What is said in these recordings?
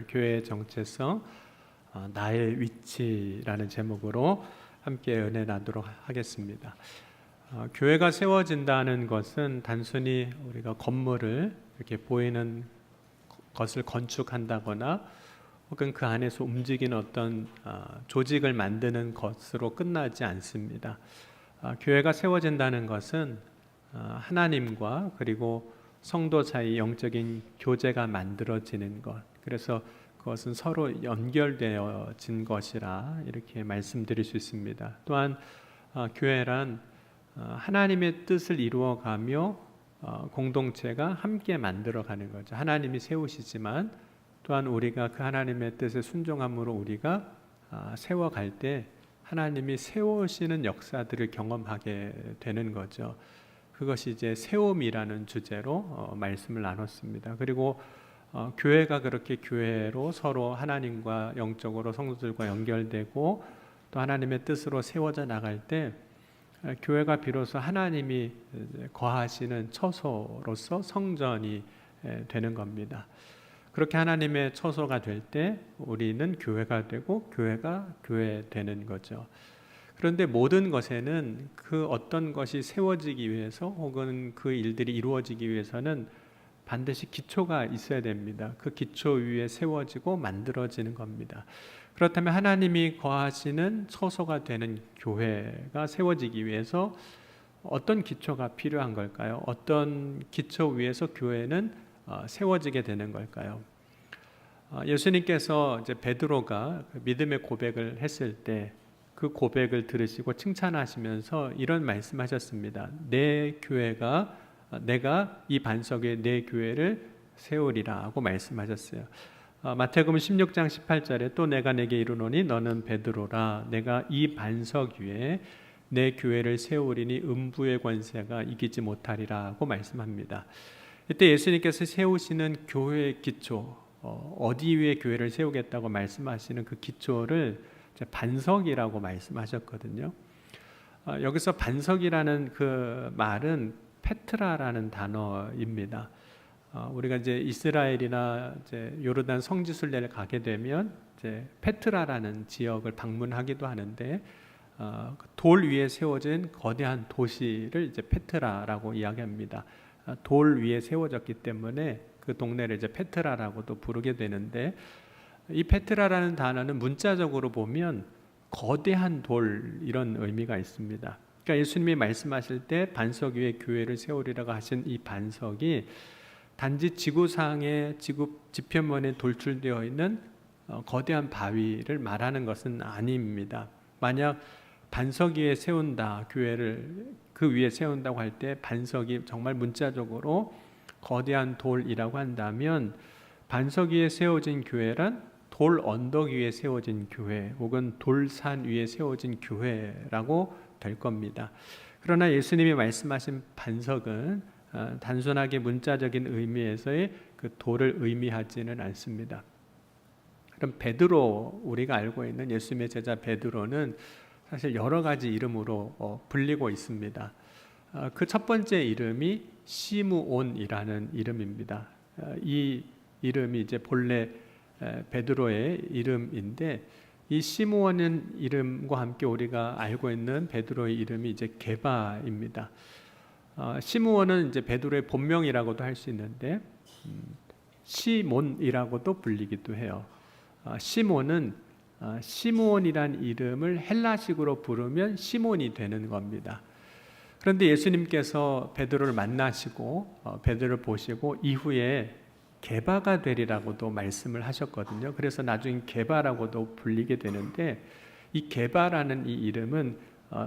오늘 교회의 정체성, 나의 위치라는 제목으로 함께 은혜 나누도록 하겠습니다. 교회가 세워진다는 것은 단순히 우리가 건물을 이렇게 보이는 것을 건축한다거나 혹은 그 안에서 움직이는 어떤 조직을 만드는 것으로 끝나지 않습니다. 교회가 세워진다는 것은 하나님과 그리고 성도 사이 영적인 교제가 만들어지는 것, 그래서 그것은 서로 연결되어진 것이라 이렇게 말씀드릴 수 있습니다. 또한 교회란 하나님의 뜻을 이루어가며 공동체가 함께 만들어가는 거죠. 하나님이 세우시지만 또한 우리가 그 하나님의 뜻에 순종함으로 우리가 세워갈 때 하나님이 세우시는 역사들을 경험하게 되는 거죠. 그것이 이제 세움이라는 주제로 말씀을 나눴습니다. 그리고 교회가 그렇게 교회로 서로 하나님과 영적으로 성도들과 연결되고 또 하나님의 뜻으로 세워져 나갈 때 교회가 비로소 하나님이 거하시는 처소로서 성전이 되는 겁니다. 그렇게 하나님의 처소가 될 때 우리는 교회가 되고 교회가 교회 되는 거죠. 그런데 모든 것에는 그 어떤 것이 세워지기 위해서 혹은 그 일들이 이루어지기 위해서는 반드시 기초가 있어야 됩니다. 그 기초 위에 세워지고 만들어지는 겁니다. 그렇다면 하나님이 거하시는 처소가 되는 교회가 세워지기 위해서 어떤 기초가 필요한 걸까요? 어떤 기초 위에서 교회는 세워지게 되는 걸까요? 예수님께서 이제 베드로가 믿음의 고백을 했을 때 그 고백을 들으시고 칭찬하시면서 이런 말씀하셨습니다. 내 교회가 내가 이 반석 위에 내 교회를 세우리라고 말씀하셨어요. 마태복음 16장 18절에 또 내가 내게 이르노니 너는 베드로라 내가 이 반석 위에 내 교회를 세우리니 음부의 권세가 이기지 못하리라고 말씀합니다. 이때 예수님께서 세우시는 교회의 기초, 어디 위에 교회를 세우겠다고 말씀하시는 그 기초를 반석이라고 말씀하셨거든요. 여기서 반석이라는 그 말은 페트라라는 단어입니다. 우리가 이제 이스라엘이나 이제 요르단 성지순례를 가게 되면 이제 페트라라는 지역을 방문하기도 하는데 돌 위에 세워진 거대한 도시를 이제 페트라라고 이야기합니다. 돌 위에 세워졌기 때문에 그 동네를 이제 페트라라고도 부르게 되는데 이 페트라라는 단어는 문자적으로 보면 거대한 돌 이런 의미가 있습니다. 그러니까 예수님이 말씀하실 때 반석 위에 교회를 세우리라고 하신 이 반석이 단지 지구상의 지표면에 돌출되어 있는 거대한 바위를 말하는 것은 아닙니다. 만약 반석 위에 세운다, 교회를 그 위에 세운다고 할 때 반석이 정말 문자적으로 거대한 돌이라고 한다면 반석 위에 세워진 교회란 돌 언덕 위에 세워진 교회 혹은 돌산 위에 세워진 교회라고 될 겁니다. 그러나 예수님이 말씀하신 반석은 단순하게 문자적인 의미에서의 그 돌을 의미하지는 않습니다. 그럼 베드로, 우리가 알고 있는 예수님의 제자 베드로는 사실 여러 가지 이름으로 불리고 있습니다. 그 첫 번째 이름이 시므온이라는 이름입니다. 이 이름이 이제 본래 베드로의 이름인데 이 시므온은 이름과 함께 우리가 알고 있는 베드로의 이름이 이제 게바입니다. 시므온은 이제 베드로의 본명이라고도 할 수 있는데 시몬이라고도 불리기도 해요. 시몬은 시므온이란 이름을 헬라식으로 부르면 시몬이 되는 겁니다. 그런데 예수님께서 베드로를 만나시고 베드로를 보시고 이후에 게바가 되리라고도 말씀을 하셨거든요. 그래서 나중에 게바라고도 불리게 되는데 이 게바라는 이 이름은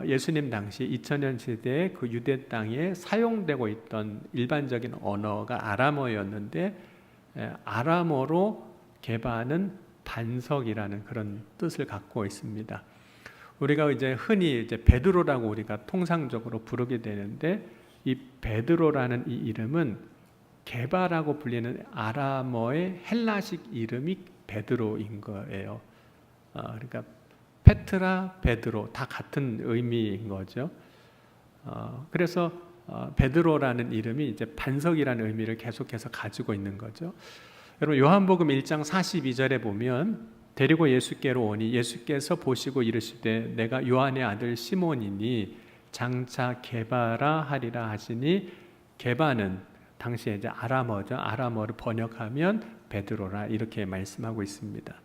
예수님 당시 2000년 시대에 그 유대 땅에 사용되고 있던 일반적인 언어가 아람어였는데 아람어로 게바는 반석이라는 그런 뜻을 갖고 있습니다. 우리가 이제 흔히 이제 베드로라고 우리가 통상적으로 부르게 되는데 이 베드로라는 이 이름은 게바라고 불리는 아람어의 헬라식 이름이 베드로인 거예요. 그러니까 페트라, 베드로 다 같은 의미인 거죠. 그래서 베드로라는 이름이 이제 반석이라는 의미를 계속해서 가지고 있는 거죠. 여러분 요한복음 1장 42절에 보면 데리고 예수께로 오니 예수께서 보시고 이르시되 내가 요한의 아들 시몬이니 장차 게바라 하리라 하시니 게바는 당시에 이제 아람어죠. 아람어를 번역하면 베드로라 이렇게 말씀하고 있습니다.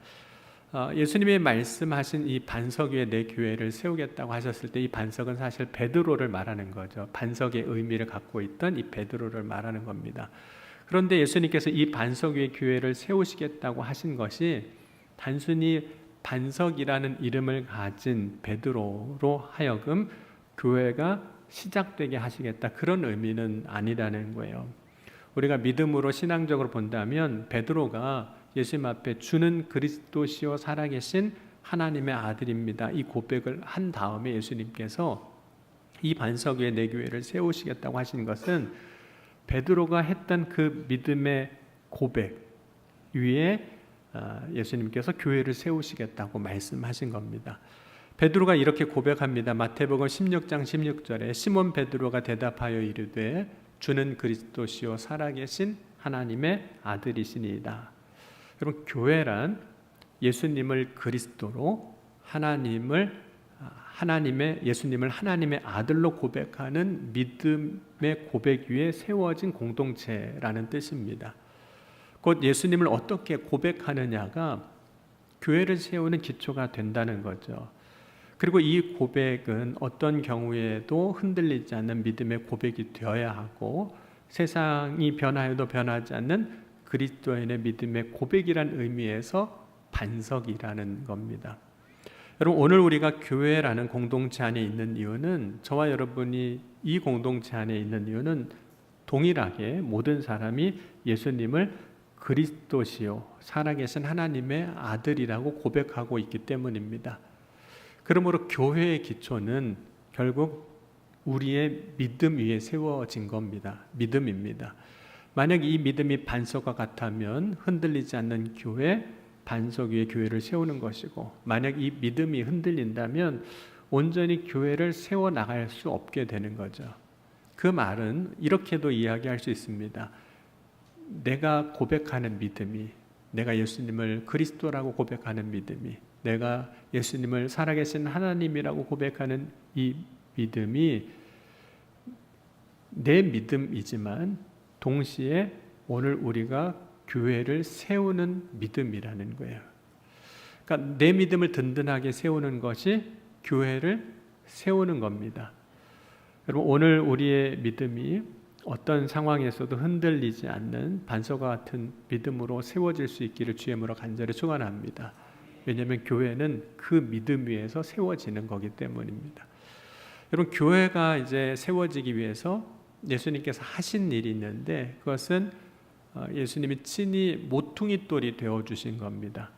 예수님이 말씀하신 이 반석 위에 내 교회를 세우겠다고 하셨을 때 이 반석은 사실 베드로를 말하는 거죠. 반석의 의미를 갖고 있던 이 베드로를 말하는 겁니다. 그런데 예수님께서 이 반석 위에 교회를 세우시겠다고 하신 것이 단순히 반석이라는 이름을 가진 베드로로 하여금 교회가 시작되게 하시겠다 그런 의미는 아니라는 거예요. 우리가 믿음으로 신앙적으로 본다면 베드로가 예수님 앞에 주는 그리스도시요 살아계신 하나님의 아들입니다. 이 고백을 한 다음에 예수님께서 이 반석 위에 내 교회를 세우시겠다고 하신 것은 베드로가 했던 그 믿음의 고백 위에 예수님께서 교회를 세우시겠다고 말씀하신 겁니다. 베드로가 이렇게 고백합니다. 마태복음 16장 16절에 시몬 베드로가 대답하여 이르되 주는 그리스도시요 살아계신 하나님의 아들이시니이다. 여러분 교회란 예수님을 그리스도로 예수님을 하나님의 아들로 고백하는 믿음의 고백 위에 세워진 공동체라는 뜻입니다. 곧 예수님을 어떻게 고백하느냐가 교회를 세우는 기초가 된다는 거죠. 그리고 이 고백은 어떤 경우에도 흔들리지 않는 믿음의 고백이 되어야 하고 세상이 변하여도 변하지 않는 그리스도인의 믿음의 고백이란 의미에서 반석이라는 겁니다. 여러분 오늘 우리가 교회라는 공동체 안에 있는 이유는 저와 여러분이 이 공동체 안에 있는 이유는 동일하게 모든 사람이 예수님을 그리스도시요 살아계신 하나님의 아들이라고 고백하고 있기 때문입니다. 그러므로 교회의 기초는 결국 우리의 믿음 위에 세워진 겁니다. 믿음입니다. 만약 이 믿음이 반석과 같다면 흔들리지 않는 교회, 반석 위에 교회를 세우는 것이고 만약 이 믿음이 흔들린다면 온전히 교회를 세워나갈 수 없게 되는 거죠. 그 말은 이렇게도 이야기할 수 있습니다. 내가 고백하는 믿음이 내가 예수님을 그리스도라고 고백하는 믿음이 내가 예수님을 살아계신 하나님이라고 고백하는 이 믿음이 내 믿음이지만 동시에 오늘 우리가 교회를 세우는 믿음이라는 거예요. 그러니까 내 믿음을 든든하게 세우는 것이 교회를 세우는 겁니다. 여러분 오늘 우리의 믿음이 어떤 상황에서도 흔들리지 않는 반석과 같은 믿음으로 세워질 수 있기를 주의 이름으로 간절히 축원합니다. 왜냐하면 교회는 그 믿음 위에서 세워지는 거기 때문입니다. 여러분 교회가 이제 세워지기 위해서 예수님께서 하신 일이 있는데 그것은 예수님이 친히 모퉁이 돌이 되어주신 겁니다.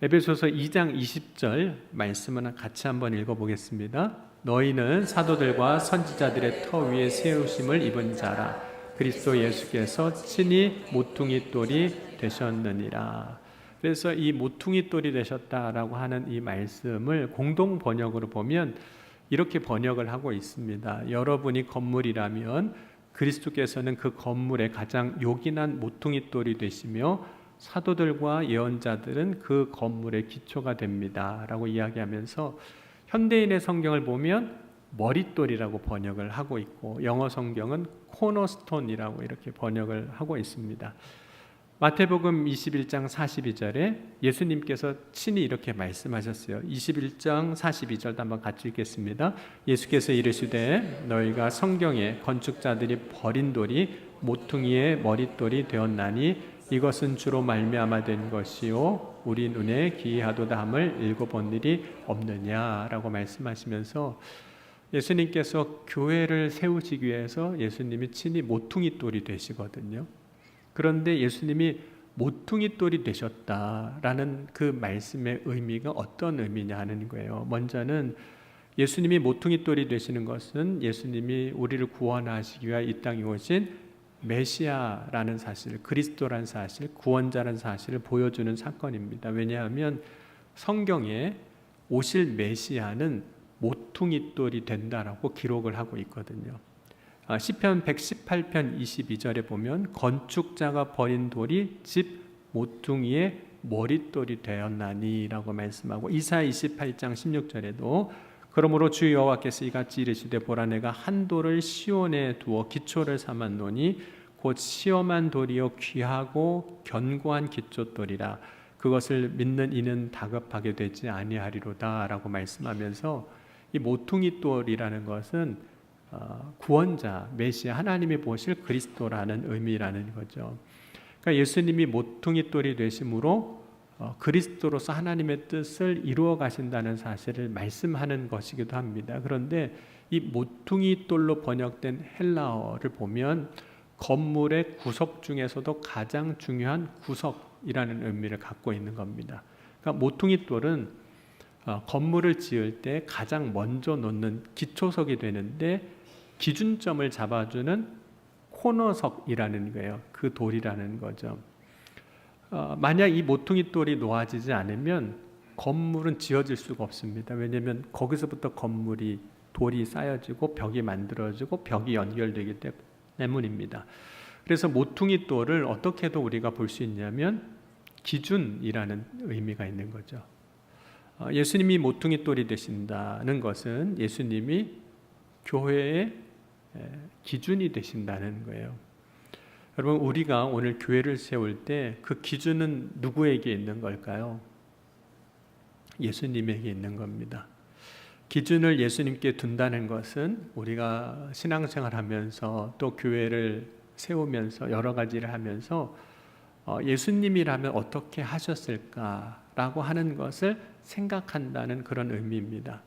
에베소서 2장 20절 말씀을 같이 한번 읽어보겠습니다. 너희는 사도들과 선지자들의 터 위에 세우심을 입은 자라 그리스도 예수께서 친히 모퉁이 돌이 되셨느니라. 그래서 이 모퉁이 돌이 되셨다라고 하는 이 말씀을 공동 번역으로 보면 이렇게 번역을 하고 있습니다. 여러분이 건물이라면 그리스도께서는 그 건물의 가장 요긴한 모퉁이 돌이 되시며 사도들과 예언자들은 그 건물의 기초가 됩니다 라고 이야기하면서 현대인의 성경을 보면 머릿돌이라고 번역을 하고 있고 영어 성경은 코너스톤이라고 이렇게 번역을 하고 있습니다. 마태복음 21장 42절에 예수님께서 친히 이렇게 말씀하셨어요. 21장 42절도 한번 같이 읽겠습니다. 예수께서 이르시되 너희가 성경에 건축자들이 버린 돌이 모퉁이의 머릿돌이 되었나니 이것은 주로 말미암아 된 것이요 우리 눈에 기이하도다 함을 읽어본 일이 없느냐라고 말씀하시면서 예수님께서 교회를 세우시기 위해서 예수님이 친히 모퉁이 돌이 되시거든요. 그런데 예수님이 모퉁이 돌이 되셨다라는 그 말씀의 의미가 어떤 의미냐 하는 거예요. 먼저는 예수님이 모퉁이 돌이 되시는 것은 예수님이 우리를 구원하시기 위해 이 땅에 오신 메시아라는 사실, 그리스도라는 사실, 구원자라는 사실을 보여주는 사건입니다. 왜냐하면 성경에 오실 메시아는 모퉁이 돌이 된다라고 기록을 하고 있거든요. 시편 118편 22절에 보면 건축자가 버린 돌이 집 모퉁이의 머릿돌이 되었나니라고 말씀하고, 이사야 28장 16절에도 그러므로 주 여호와께서 이같이 이르시되 보라 내가 한 돌을 시온에 두어 기초를 삼았노니 곧 시험한 돌이요 귀하고 견고한 기초돌이라 그것을 믿는 이는 다급하게 되지 아니하리로다 라고 말씀하면서, 이 모퉁이돌이라는 것은 구원자, 메시아, 하나님이 보실 그리스도라는 의미라는 거죠. 그러니까 예수님이 모퉁이돌이 되심으로 그리스도로서 하나님의 뜻을 이루어 가신다는 사실을 말씀하는 것이기도 합니다. 그런데 이 모퉁이돌로 번역된 헬라어를 보면 건물의 구석 중에서도 가장 중요한 구석이라는 의미를 갖고 있는 겁니다. 그러니까 모퉁이돌은 건물을 지을 때 가장 먼저 놓는 기초석이 되는데 기준점을 잡아주는 코너석이라는 거예요. 그 돌이라는 거죠. 만약 이 모퉁이돌이 놓아지지 않으면 건물은 지어질 수가 없습니다. 왜냐하면 거기서부터 건물이 돌이 쌓여지고 벽이 만들어지고 벽이 연결되기 때문입니다. 그래서 모퉁이돌을 어떻게도 우리가 볼 수 있냐면 기준이라는 의미가 있는 거죠. 예수님이 모퉁이돌이 되신다는 것은 예수님이 교회의 기준이 되신다는 거예요. 여러분, 우리가 오늘 교회를 세울 때 그 기준은 누구에게 있는 걸까요? 예수님에게 있는 겁니다. 기준을 예수님께 둔다는 것은 우리가 신앙생활하면서 또 교회를 세우면서 여러 가지를 하면서 예수님이라면 어떻게 하셨을까라고 하는 것을 생각한다는 그런 의미입니다.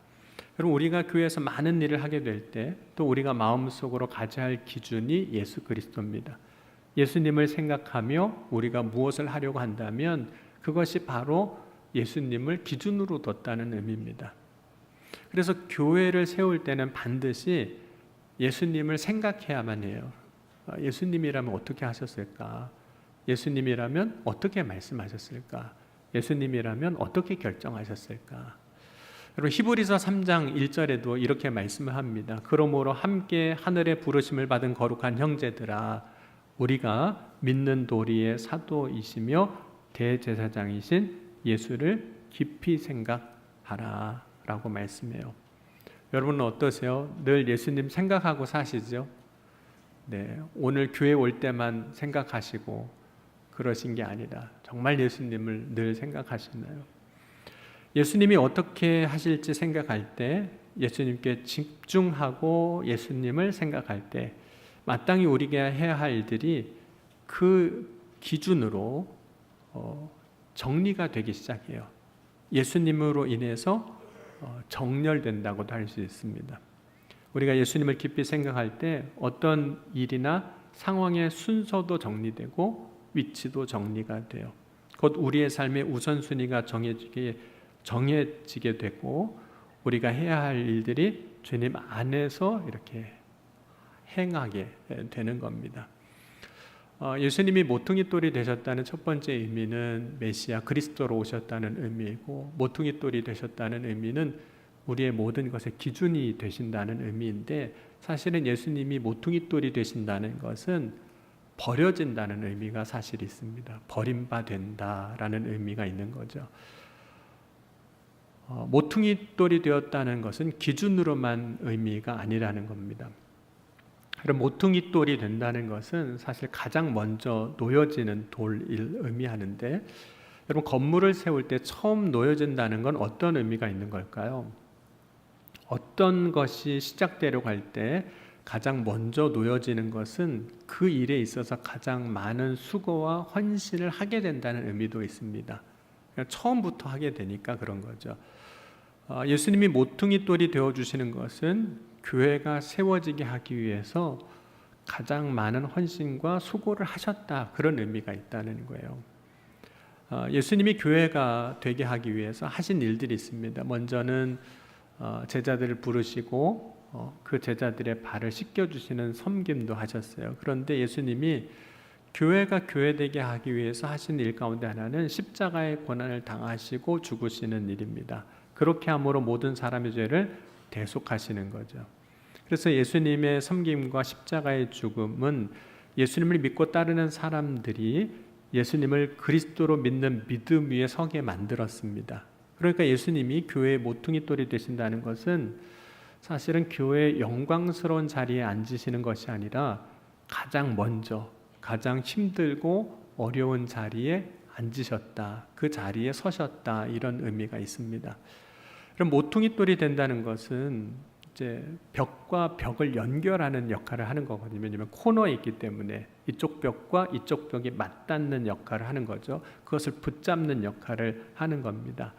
여러분, 우리가 교회에서 많은 일을 하게 될 때 또 우리가 마음속으로 가져야 할 기준이 예수 그리스도입니다. 예수님을 생각하며 우리가 무엇을 하려고 한다면 그것이 바로 예수님을 기준으로 뒀다는 의미입니다. 그래서 교회를 세울 때는 반드시 예수님을 생각해야만 해요. 예수님이라면 어떻게 하셨을까? 예수님이라면 어떻게 말씀하셨을까? 예수님이라면 어떻게 결정하셨을까? 여러분, 히브리서 3장 1절에도 이렇게 말씀을 합니다. 그러므로 함께 하늘의 부르심을 받은 거룩한 형제들아, 우리가 믿는 도리의 사도이시며 대제사장이신 예수를 깊이 생각하라 라고 말씀해요. 여러분은 어떠세요? 늘 예수님 생각하고 사시죠? 네, 오늘 교회 올 때만 생각하시고 그러신 게 아니라 정말 예수님을 늘 생각하시나요? 예수님이 어떻게 하실지 생각할 때, 예수님께 집중하고 예수님을 생각할 때 마땅히 우리가 해야 할 일들이 그 기준으로 정리가 되기 시작해요. 예수님으로 인해서 정렬된다고도 할 수 있습니다. 우리가 예수님을 깊이 생각할 때 어떤 일이나 상황의 순서도 정리되고 위치도 정리가 돼요. 곧 우리의 삶의 우선순위가 정해지게 되고 우리가 해야 할 일들이 주님 안에서 이렇게 행하게 되는 겁니다. 예수님이 모퉁이돌이 되셨다는 첫 번째 의미는 메시아 그리스도로 오셨다는 의미이고, 모퉁이돌이 되셨다는 의미는 우리의 모든 것의 기준이 되신다는 의미인데, 사실은 예수님이 모퉁이돌이 되신다는 것은 버려진다는 의미가 사실 있습니다. 버림받는다라는 의미가 있는 거죠. 모퉁이돌이 되었다는 것은 기준으로만 의미가 아니라는 겁니다. 그럼 모퉁이돌이 된다는 것은 사실 가장 먼저 놓여지는 돌을 의미하는데, 여러분, 건물을 세울 때 처음 놓여진다는 건 어떤 의미가 있는 걸까요? 어떤 것이 시작되려고 할 때 가장 먼저 놓여지는 것은 그 일에 있어서 가장 많은 수고와 헌신을 하게 된다는 의미도 있습니다. 그러니까 처음부터 하게 되니까 그런 거죠. 예수님이 모퉁이돌이 되어주시는 것은 교회가 세워지게 하기 위해서 가장 많은 헌신과 수고를 하셨다, 그런 의미가 있다는 거예요. 예수님이 교회가 되게 하기 위해서 하신 일들이 있습니다. 먼저는 제자들을 부르시고 그 제자들의 발을 씻겨주시는 섬김도 하셨어요. 그런데 예수님이 교회가 교회되게 하기 위해서 하신 일 가운데 하나는 십자가의 고난을 당하시고 죽으시는 일입니다. 그렇게 함으로 모든 사람의 죄를 대속하시는 거죠. 그래서 예수님의 섬김과 십자가의 죽음은 예수님을 믿고 따르는 사람들이 예수님을 그리스도로 믿는 믿음 위에 서게 만들었습니다. 그러니까 예수님이 교회의 모퉁이돌이 되신다는 것은 사실은 교회의 영광스러운 자리에 앉으시는 것이 아니라 가장 먼저 가장 힘들고 어려운 자리에 앉으셨다. 그 자리에 서셨다. 이런 의미가 있습니다. 그럼 모퉁이돌이 된다는 것은 이제 벽과 벽을 연결하는 역할을 하는 거거든요. 왜냐하면 코너에 있기 때문에 이쪽 벽과 이쪽 벽이 맞닿는 역할을 하는 거죠. 그것을 붙잡는 역할을 하는 겁니다.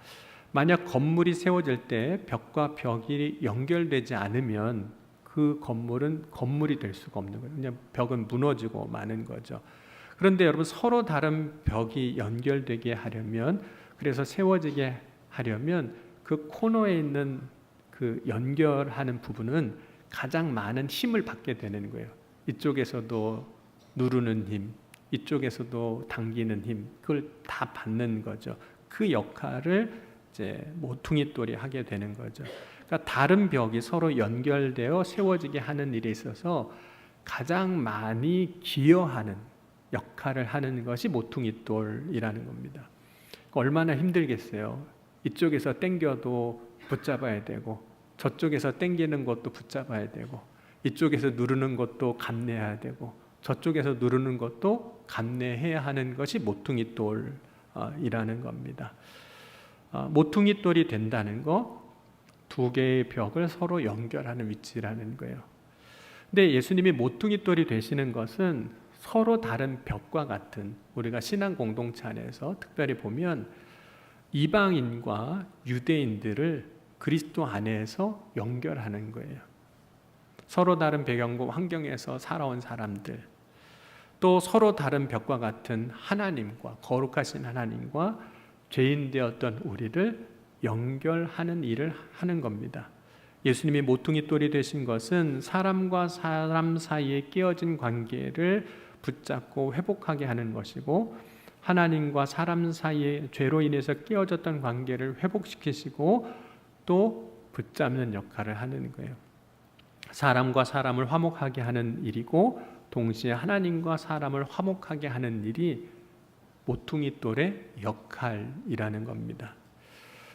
만약 건물이 세워질 때 벽과 벽이 연결되지 않으면 그 건물은 건물이 될 수가 없는 거예요. 그냥 벽은 무너지고 마는 거죠. 그런데 여러분, 서로 다른 벽이 연결되게 하려면, 그래서 세워지게 하려면 그 코너에 있는 그 연결하는 부분은 가장 많은 힘을 받게 되는 거예요. 이쪽에서도 누르는 힘, 이쪽에서도 당기는 힘, 그걸 다 받는 거죠. 그 역할을 이제 모퉁이돌이 하게 되는 거죠. 그러니까 다른 벽이 서로 연결되어 세워지게 하는 일에 있어서 가장 많이 기여하는 역할을 하는 것이 모퉁이돌이라는 겁니다. 얼마나 힘들겠어요. 이쪽에서 당겨도 붙잡아야 되고, 저쪽에서 당기는 것도 붙잡아야 되고, 이쪽에서 누르는 것도 감내해야 되고, 저쪽에서 누르는 것도 감내해야 하는 것이 모퉁이돌이라는 겁니다. 모퉁이돌이 된다는 거, 두 개의 벽을 서로 연결하는 위치라는 거예요. 근데 예수님이 모퉁이돌이 되시는 것은 서로 다른 벽과 같은, 우리가 신앙 공동체 안에서 특별히 보면 이방인과 유대인들을 그리스도 안에서 연결하는 거예요. 서로 다른 배경과 환경에서 살아온 사람들, 또 서로 다른 벽과 같은 하나님과, 거룩하신 하나님과 죄인 되었던 우리를 연결하는 일을 하는 겁니다. 예수님이 모퉁이돌이 되신 것은 사람과 사람 사이에 끼어진 관계를 붙잡고 회복하게 하는 것이고, 하나님과 사람 사이에 죄로 인해서 끼어졌던 관계를 회복시키시고 또 붙잡는 역할을 하는 거예요. 사람과 사람을 화목하게 하는 일이고, 동시에 하나님과 사람을 화목하게 하는 일이 모퉁이돌의 역할이라는 겁니다.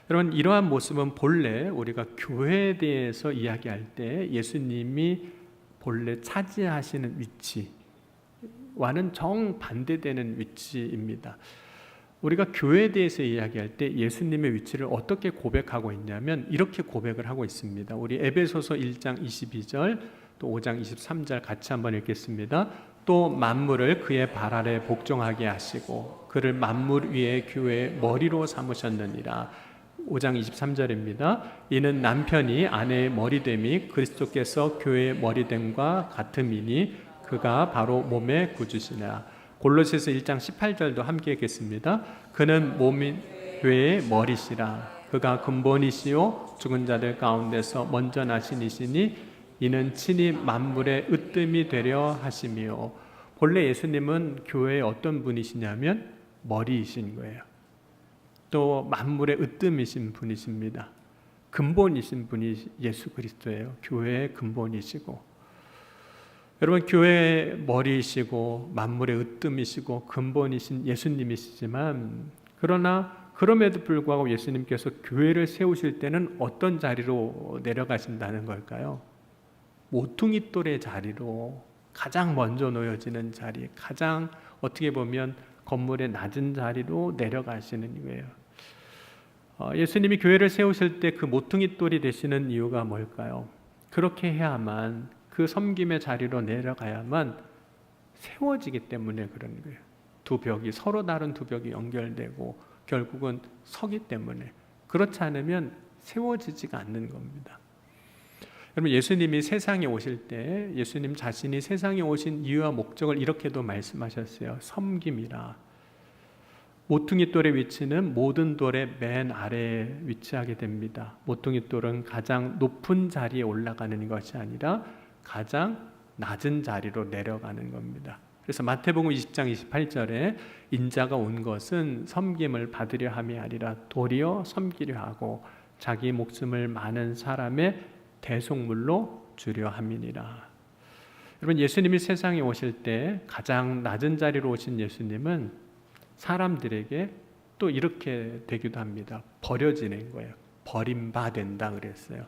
여러분, 이러한 모습은 본래 우리가 교회에 대해서 이야기할 때 예수님이 본래 차지하시는 위치와는 정반대되는 위치입니다. 우리가 교회에 대해서 이야기할 때 예수님의 위치를 어떻게 고백하고 있냐면 이렇게 고백을 하고 있습니다. 우리 에베소서 1장 22절 또 5장 23절 같이 한번 읽겠습니다. 또 만물을 그의 발 아래 복종하게 하시고 그를 만물 위에 교회의 머리로 삼으셨느니라. 5장 23절입니다. 이는 남편이 아내의 머리됨이 그리스도께서 교회의 머리됨과 같음이니 그가 바로 몸의 구주시니라. 골로새서 1장 18절도 함께 읽겠습니다. 그는 몸인 교회의 머리시라. 그가 근본이시요 죽은 자들 가운데서 먼저 나신 이시니 이는 친히 만물의 으뜸이 되려 하심이요. 본래 예수님은 교회의 어떤 분이시냐면 머리이신 거예요. 또 만물의 으뜸이신 분이십니다. 근본이신 분이 예수 그리스도예요. 교회의 근본이시고, 여러분, 교회의 머리이시고 만물의 으뜸이시고 근본이신 예수님이시지만, 그러나 그럼에도 불구하고 예수님께서 교회를 세우실 때는 어떤 자리로 내려가신다는 걸까요? 모퉁이돌의 자리로, 가장 먼저 놓여지는 자리, 가장 어떻게 보면 건물의 낮은 자리로 내려가시는 거예요. 예수님이 교회를 세우실 때 그 모퉁이돌이 되시는 이유가 뭘까요? 그렇게 해야만, 그 섬김의 자리로 내려가야만 세워지기 때문에 그런 거예요. 두 벽이, 서로 다른 두 벽이 연결되고 결국은 서기 때문에. 그렇지 않으면 세워지지가 않는 겁니다. 여러분, 예수님이 세상에 오실 때 예수님 자신이 세상에 오신 이유와 목적을 이렇게도 말씀하셨어요. 섬김이라. 모퉁이돌의 위치는 모든 돌의 맨 아래에 위치하게 됩니다. 모퉁이돌은 가장 높은 자리에 올라가는 것이 아니라 가장 낮은 자리로 내려가는 겁니다. 그래서 마태복음 20장 28절에 인자가 온 것은 섬김을 받으려 함이 아니라 도리어 섬기려 하고 자기 목숨을 많은 사람의 대속물로 주려 함이니라. 여러분, 예수님이 세상에 오실 때 가장 낮은 자리로 오신 예수님은 사람들에게 또 이렇게 되기도 합니다. 버려지는 거예요. 버림받는다 그랬어요.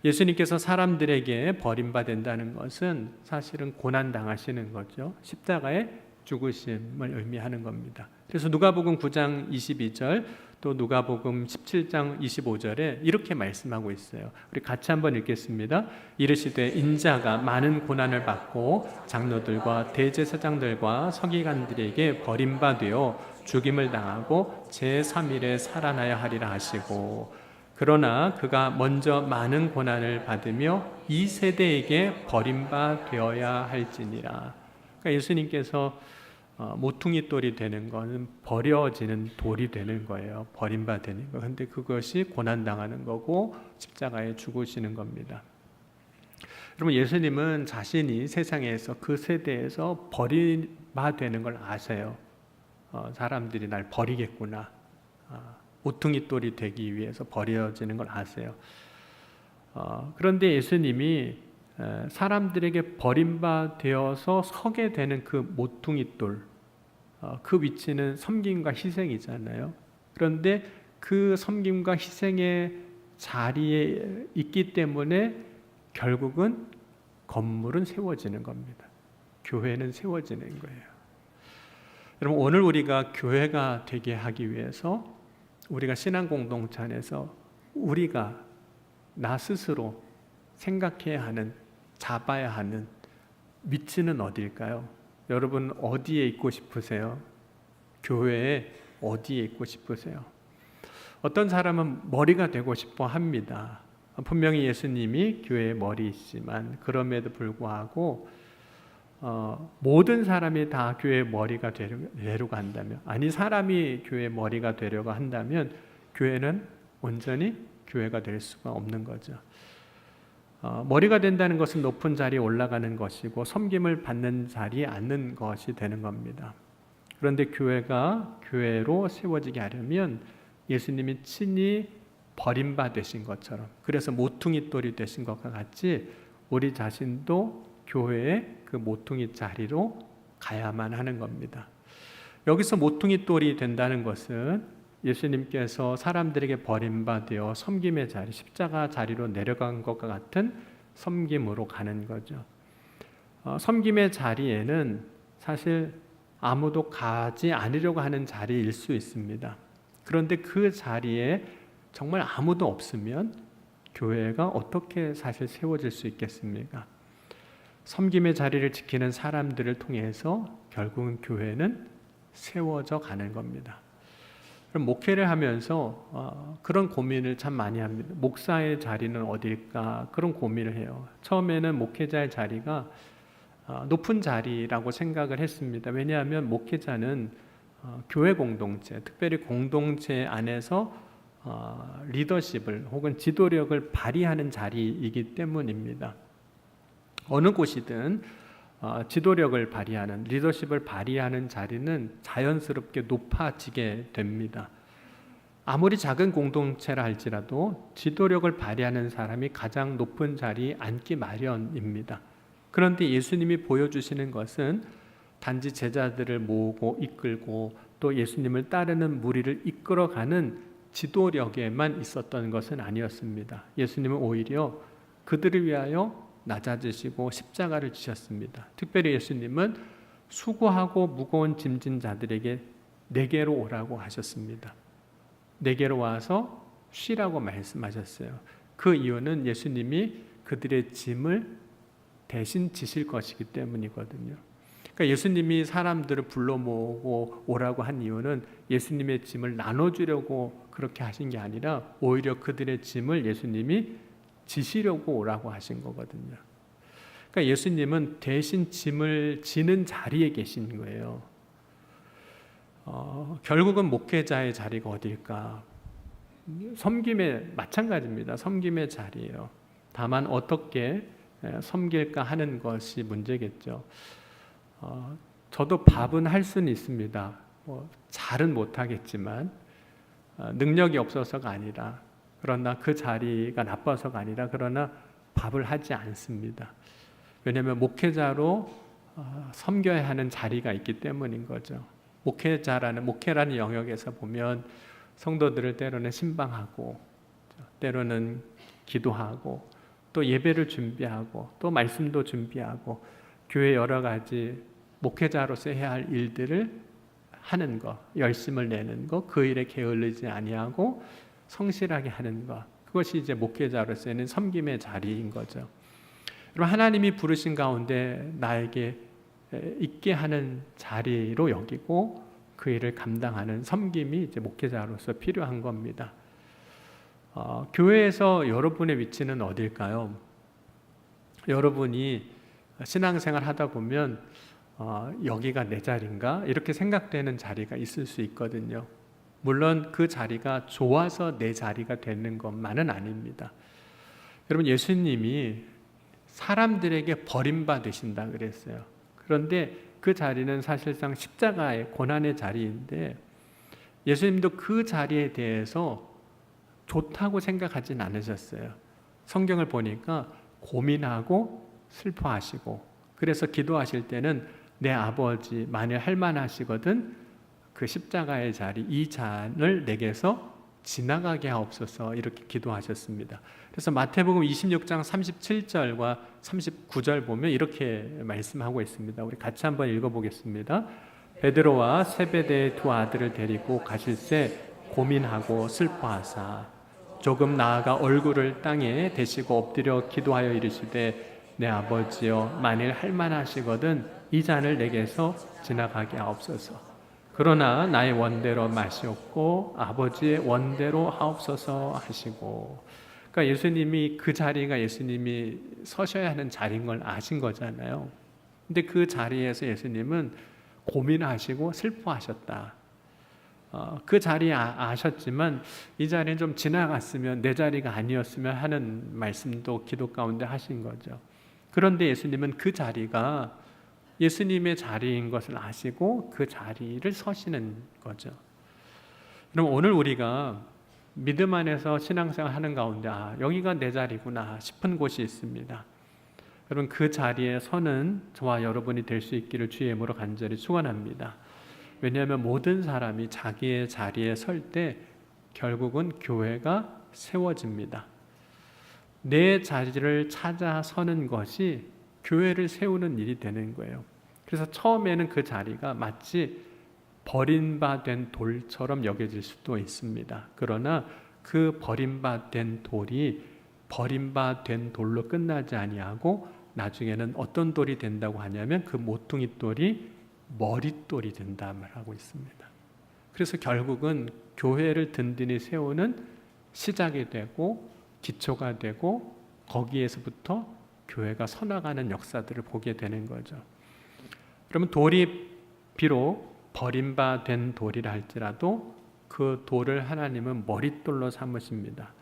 예수님께서 사람들에게 버림받는다는 것은 사실은 고난당하시는 거죠. 십자가에 죽으심을 의미하는 겁니다. 그래서 누가복음 9장 22절 또 누가복음 17장 25절에 이렇게 말씀하고 있어요. 우리 같이 한번 읽겠습니다. 이르시되 인자가 많은 고난을 받고 장로들과 대제사장들과 서기관들에게 버림받되어 죽임을 당하고 제3일에 살아나야 하리라 하시고, 그러나 그가 먼저 많은 고난을 받으며 이 세대에게 버림받되어야 할지니라. 그러니까 예수님께서 모퉁이 돌이 되는 것은 버려지는 돌이 되는 거예요. 버림받는 거. 근데 그것이 고난당하는 거고 십자가에 죽으시는 겁니다. 여러분, 예수님은 자신이 세상에서 그 세대에서 버림받는 걸 아세요. 사람들이 날 버리겠구나. 모퉁이 돌이 되기 위해서 버려지는 걸 아세요. 그런데 예수님이 사람들에게 버림받아서 서게 되는 그 모퉁이 돌, 그 위치는 섬김과 희생이잖아요. 그런데 그 섬김과 희생의 자리에 있기 때문에 결국은 건물은 세워지는 겁니다. 교회는 세워지는 거예요. 여러분, 오늘 우리가 교회가 되게 하기 위해서 우리가 신앙 공동체 안에서 우리가 나 스스로 생각해야 하는, 잡아야 하는 위치는 어디일까요? 여러분, 어디에 있고 싶으세요? 교회에 어디에 있고 싶으세요? 어떤 사람은 머리가 되고 싶어 합니다. 분명히 예수님이 교회의 머리이시지만 그럼에도 불구하고 모든 사람이 다 교회의 머리가 되려고 한다면, 아니 사람이 교회의 머리가 되려고 한다면 교회는 온전히 교회가 될 수가 없는 거죠. 머리가 된다는 것은 높은 자리에 올라가는 것이고 섬김을 받는 자리에 앉는 것이 되는 겁니다. 그런데 교회가 교회로 세워지게 하려면 예수님이 친히 버림받으신 것처럼, 그래서 모퉁이 돌이 되신 것과 같이 우리 자신도 교회의 그 모퉁이 자리로 가야만 하는 겁니다. 여기서 모퉁이 돌이 된다는 것은 예수님께서 사람들에게 버림받아 섬김의 자리, 십자가 자리로 내려간 것과 같은 섬김으로 가는 거죠. 섬김의 자리에는 사실 아무도 가지 않으려고 하는 자리일 수 있습니다. 그런데 그 자리에 정말 아무도 없으면 교회가 어떻게 사실 세워질 수 있겠습니까? 섬김의 자리를 지키는 사람들을 통해서 결국은 교회는 세워져 가는 겁니다. 그럼 목회를 하면서 그런 고민을 참 많이 합니다. 목사의 자리는 어딜까? 그런 고민을 해요. 처음에는 목회자의 자리가 높은 자리라고 생각을 했습니다. 왜냐하면 목회자는 교회 공동체, 특별히 공동체 안에서 리더십을 혹은 지도력을 발휘하는 자리이기 때문입니다. 어느 곳이든 지도력을 발휘하는, 리더십을 발휘하는 자리는 자연스럽게 높아지게 됩니다. 아무리 작은 공동체라 할지라도 지도력을 발휘하는 사람이 가장 높은 자리에 앉기 마련입니다. 그런데 예수님이 보여주시는 것은 단지 제자들을 모으고 이끌고 또 예수님을 따르는 무리를 이끌어가는 지도력에만 있었던 것은 아니었습니다. 예수님은 오히려 그들을 위하여 낮아지시고 십자가를 지셨습니다. 특별히 예수님은 수고하고 무거운 짐진 자들에게 내게로 오라고 하셨습니다. 내게로 와서 쉬라고 말씀하셨어요. 그 이유는 예수님이 그들의 짐을 대신 지실 것이기 때문이거든요. 그러니까 예수님이 사람들을 불러 모으고 오라고 한 이유는 예수님의 짐을 나눠주려고 그렇게 하신 게 아니라 오히려 그들의 짐을 예수님이 지시려고 오라고 하신 거거든요. 그러니까 예수님은 대신 짐을 지는 자리에 계신 거예요. 결국은 목회자의 자리가 어딜까? 섬김의 마찬가지입니다. 섬김의 자리예요. 다만 어떻게 섬길까 하는 것이 문제겠죠. 저도 밥은 할 수는 있습니다. 잘은 못하겠지만 능력이 없어서가 아니라, 그러나 그 자리가 나빠서가 아니라, 그러나 밥을 하지 않습니다. 왜냐하면 목회자로 섬겨야 하는 자리가 있기 때문인 거죠. 목회라는 영역에서 보면 성도들을 때로는 신방하고 때로는 기도하고 또 예배를 준비하고 또 말씀도 준비하고 교회 여러 가지 목회자로서 해야 할 일들을 하는 것, 열심을 내는 것, 그 일에 게을르지 아니하고 성실하게 하는 것, 그것이 이제 목회자로서는 섬김의 자리인 거죠. 여러분, 하나님이 부르신 가운데 나에게 있게 하는 자리로 여기고 그 일을 감당하는 섬김이 이제 목회자로서 필요한 겁니다. 교회에서 여러분의 위치는 어딜까요? 여러분이 신앙생활 하다 보면 여기가 내 자리인가? 이렇게 생각되는 자리가 있을 수 있거든요. 물론 그 자리가 좋아서 내 자리가 되는 것만은 아닙니다. 여러분, 예수님이 사람들에게 버림받으신다 그랬어요. 그런데 그 자리는 사실상 십자가의 고난의 자리인데 예수님도 그 자리에 대해서 좋다고 생각하진 않으셨어요. 성경을 보니까 고민하고 슬퍼하시고, 그래서 기도하실 때는 내 아버지 만일 할 만하시거든 그 십자가의 자리, 이 잔을 내게서 지나가게 하옵소서, 이렇게 기도하셨습니다. 그래서 마태복음 26장 37절과 39절 보면 이렇게 말씀하고 있습니다. 우리 같이 한번 읽어보겠습니다. 베드로와 세베대의 두 아들을 데리고 가실새 고민하고 슬퍼하사 조금 나아가 얼굴을 땅에 대시고 엎드려 기도하여 이르시되 내 아버지여 만일 할 만하시거든 이 잔을 내게서 지나가게 하옵소서. 그러나 나의 원대로 마시옵고 아버지의 원대로 하옵소서 하시고, 그러니까 예수님이 그 자리가 예수님이 서셔야 하는 자리인 걸 아신 거잖아요. 근데 그 자리에서 예수님은 고민하시고 슬퍼하셨다. 그 자리에 아셨지만 이 자리는 좀 지나갔으면, 내 자리가 아니었으면 하는 말씀도 기도 가운데 하신 거죠. 그런데 예수님은 그 자리가 예수님의 자리인 것을 아시고 그 자리를 서시는 거죠. 그럼 오늘 우리가 믿음 안에서 신앙생활 하는 가운데 여기가 내 자리구나 싶은 곳이 있습니다. 여러분, 그 자리에 서는 저와 여러분이 될 수 있기를 주의 이름으로 간절히 축원합니다. 왜냐하면 모든 사람이 자기의 자리에 설 때 결국은 교회가 세워집니다. 내 자리를 찾아 서는 것이 교회를 세우는 일이 되는 거예요. 그래서 처음에는 그 자리가 마치 버림받은 돌처럼 여겨질 수도 있습니다. 그러나 그 버림받은 돌이 버림받은 돌로 끝나지 아니하고 나중에는 어떤 돌이 된다고 하냐면 그 모퉁이 돌이 머릿돌이 된다 말하고 있습니다. 그래서 결국은 교회를 든든히 세우는 시작이 되고 기초가 되고 거기에서부터 교회가 서나가는 역사들을 보게 되는 거죠. 그러면 돌이 비록 버림받은 돌이라 할지라도 그 돌을 하나님은 머릿돌로 삼으십니다.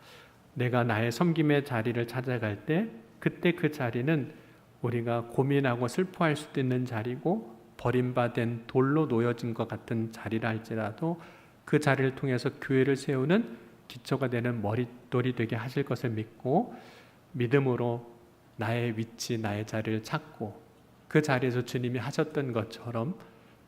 내가 나의 섬김의 자리를 찾아갈 때 그때 그 자리는 우리가 고민하고 슬퍼할 수도 있는 자리고 버림받은 돌로 놓여진 것 같은 자리라 할지라도 그 자리를 통해서 교회를 세우는 기초가 되는 머릿돌이 되게 하실 것을 믿고 믿음으로 나의 위치, 나의 자리를 찾고 그 자리에서 주님이 하셨던 것처럼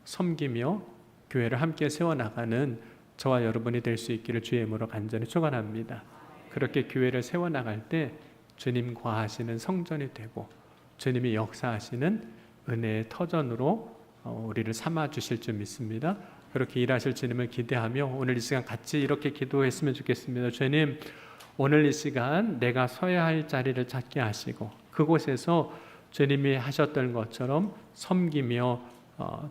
섬기며 교회를 함께 세워나가는 저와 여러분이 될 수 있기를 주의 이름으로 간절히 축원합니다. 그렇게 교회를 세워나갈 때 주님 거하시는 성전이 되고 주님이 역사하시는 은혜의 터전으로 우리를 삼아 주실 줄 믿습니다. 그렇게 일하실 주님을 기대하며 오늘 이 시간 같이 이렇게 기도했으면 좋겠습니다. 주님, 오늘 이 시간 내가 서야 할 자리를 찾게 하시고 그곳에서 주님이 하셨던 것처럼 섬기며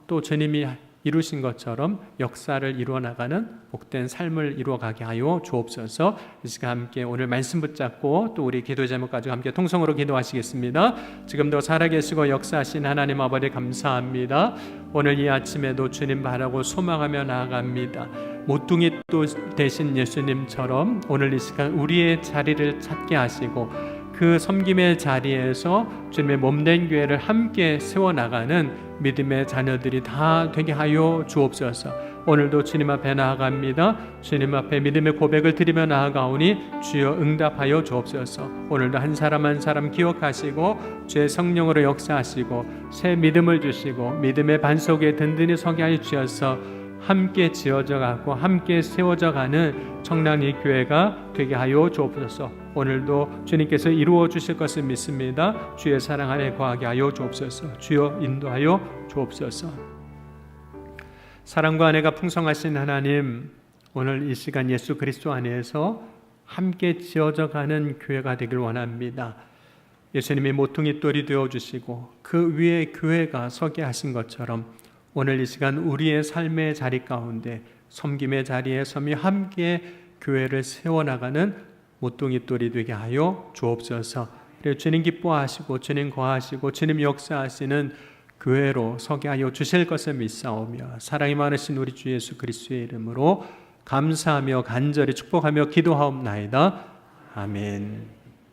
또 주님이 이루신 것처럼 역사를 이루어나가는 복된 삶을 이루어가게 하여 주옵소서. 이 시간 함께 오늘 말씀 붙잡고 또 우리 기도 제목 가지고 함께 통성으로 기도하시겠습니다. 지금도 살아계시고 역사하신 하나님 아버지 감사합니다. 오늘 이 아침에도 주님 바라고 소망하며 나아갑니다. 모퉁이 또 되신 예수님처럼 오늘 이 시간 우리의 자리를 찾게 하시고 그 섬김의 자리에서 주님의 몸된 교회를 함께 세워나가는 믿음의 자녀들이 다 되게 하여 주옵소서. 오늘도 주님 앞에 나아갑니다. 주님 앞에 믿음의 고백을 드리며 나아가오니 주여 응답하여 주옵소서. 오늘도 한 사람 한 사람 기억하시고 주의 성령으로 역사하시고 새 믿음을 주시고 믿음의 반석에 든든히 서게 하여 주셔서 함께 지어져 가고 함께 세워져 가는 청량리 교회가 되게 하여 주옵소서. 오늘도 주님께서 이루어 주실 것을 믿습니다. 주의 사랑 안에 거하게 하여 주옵소서. 주여 인도하여 주옵소서. 사랑과 은혜가 풍성하신 하나님, 오늘 이 시간 예수 그리스도 안에서 함께 지어져 가는 교회가 되길 원합니다. 예수님이 모퉁이 돌이 되어주시고 그 위에 교회가 서게 하신 것처럼 오늘 이 시간 우리의 삶의 자리 가운데 섬김의 자리에 섬이 함께 교회를 세워나가는 모퉁이 돌이 되게 하여 주옵소서. 그리고 주님 기뻐하시고 주님 거하시고 주님 역사하시는 교회로 서게 하여 주실 것을 믿사오며 사랑이 많으신 우리 주 예수 그리스도의 이름으로 감사하며 간절히 축복하며 기도하옵나이다. 아멘.